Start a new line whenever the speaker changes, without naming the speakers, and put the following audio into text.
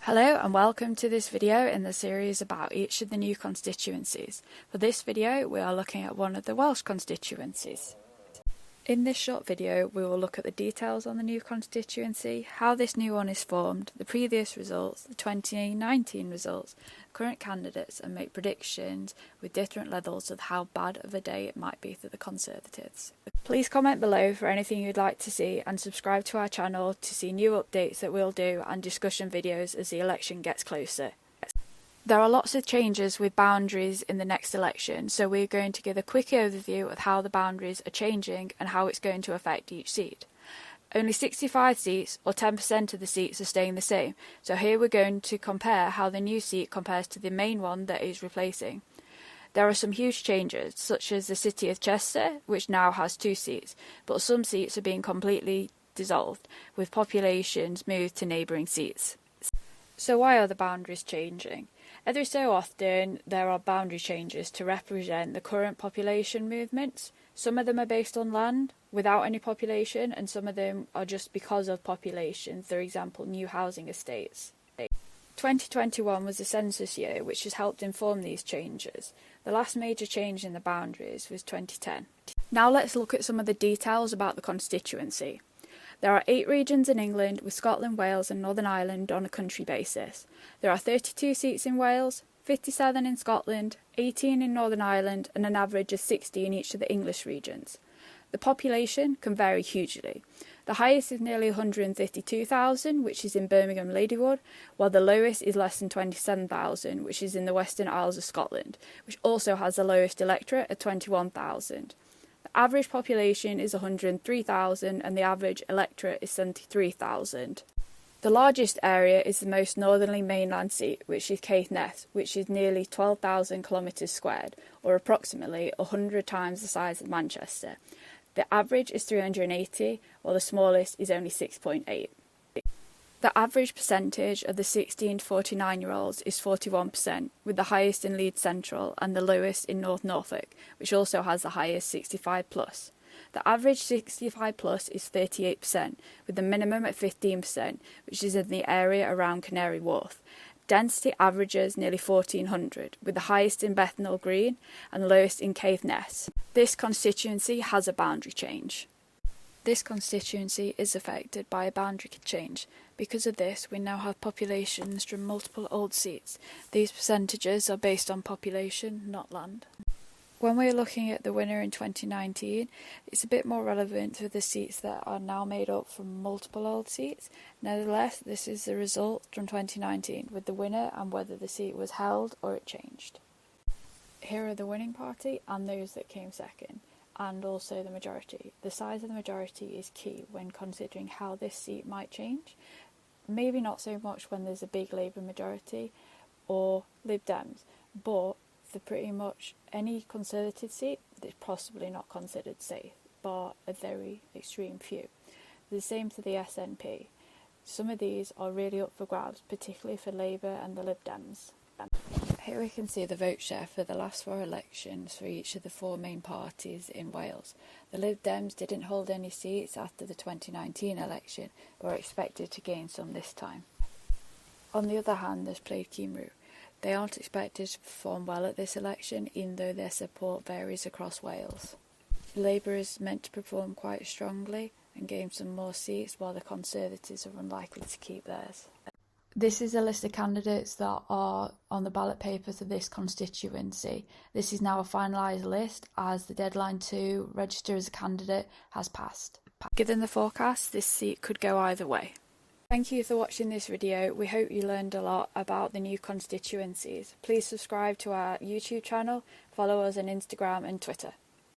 Hello and welcome to this video in the series about each of the new constituencies. For this video we are looking at one of the Welsh constituencies. In this short video we will look at the details on the new constituency, how this new one is formed, the previous results, the 2019 results, current candidates, and make predictions with different levels of how bad of a day it might be for the Conservatives. Please comment below for anything you'd like to see and subscribe to our channel to see new updates that we'll do and discussion videos as the election gets closer. There are lots of changes with boundaries in the next election, so we're going to give a quick overview of how the boundaries are changing and how it's going to affect each seat. Only 65 seats, or 10% of the seats, are staying the same, so here we're going to compare how the new seat compares to the main one that is replacing. There are some huge changes, such as the city of Chester, which now has 2 seats, but some seats are being completely dissolved, with populations moved to neighbouring seats. So why are the boundaries changing? Every so often there are boundary changes to represent the current population movements. Some of them are based on land without any population, and some of them are just because of population, for example new housing estates. 2021 was the census year, which has helped inform these changes. The last major change in the boundaries was 2010. Now let's look at some of the details about the constituency. There are 8 regions in England, with Scotland, Wales and Northern Ireland on a country basis. There are 32 seats in Wales, 57 in Scotland, 18 in Northern Ireland and an average of 60 in each of the English regions. The population can vary hugely. The highest is nearly 152,000, which is in Birmingham Ladywood, while the lowest is less than 27,000, which is in the Western Isles of Scotland, which also has the lowest electorate at 21,000. The average population is 103,000 and the average electorate is 73,000. The largest area is the most northerly mainland seat, which is Caithness, which is nearly 12,000 kilometres squared, or approximately 100 times the size of Manchester. The average is 380, while the smallest is only 6.8. The average percentage of the 16 to 49-year-olds is 41%, with the highest in Leeds Central and the lowest in North Norfolk, which also has the highest 65+. The average 65+ is 38%, with the minimum at 15%, which is in the area around Canary Wharf. Density averages nearly 1,400, with the highest in Bethnal Green and the lowest in Caithness. This constituency has a boundary change. This constituency is affected by a boundary change. Because of this, we now have populations from multiple old seats. These percentages are based on population, not land. When we're looking at the winner in 2019, it's a bit more relevant to the seats that are now made up from multiple old seats. Nevertheless, this is the result from 2019, with the winner and whether the seat was held or it changed. Here are the winning party and those that came second, and also the majority. The size of the majority is key when considering how this seat might change. Maybe not so much when there's a big Labour majority or Lib Dems, but for pretty much any Conservative seat, it's possibly not considered safe, bar a very extreme few. The same to the SNP. Some of these are really up for grabs, particularly for Labour and the Lib Dems. Here we can see the vote share for the last 4 elections for each of the 4 main parties in Wales. The Lib Dems didn't hold any seats after the 2019 election, but are expected to gain some this time. On the other hand, there's Plaid Cymru. They aren't expected to perform well at this election, even though their support varies across Wales. Labour is meant to perform quite strongly and gain some more seats, while the Conservatives are unlikely to keep theirs. This is a list of candidates that are on the ballot paper for this constituency. This is now a finalised list as the deadline to register as a candidate has passed. Given the forecast, this seat could go either way. Thank you for watching this video. We hope you learned a lot about the new constituencies. Please subscribe to our YouTube channel, follow us on Instagram and Twitter.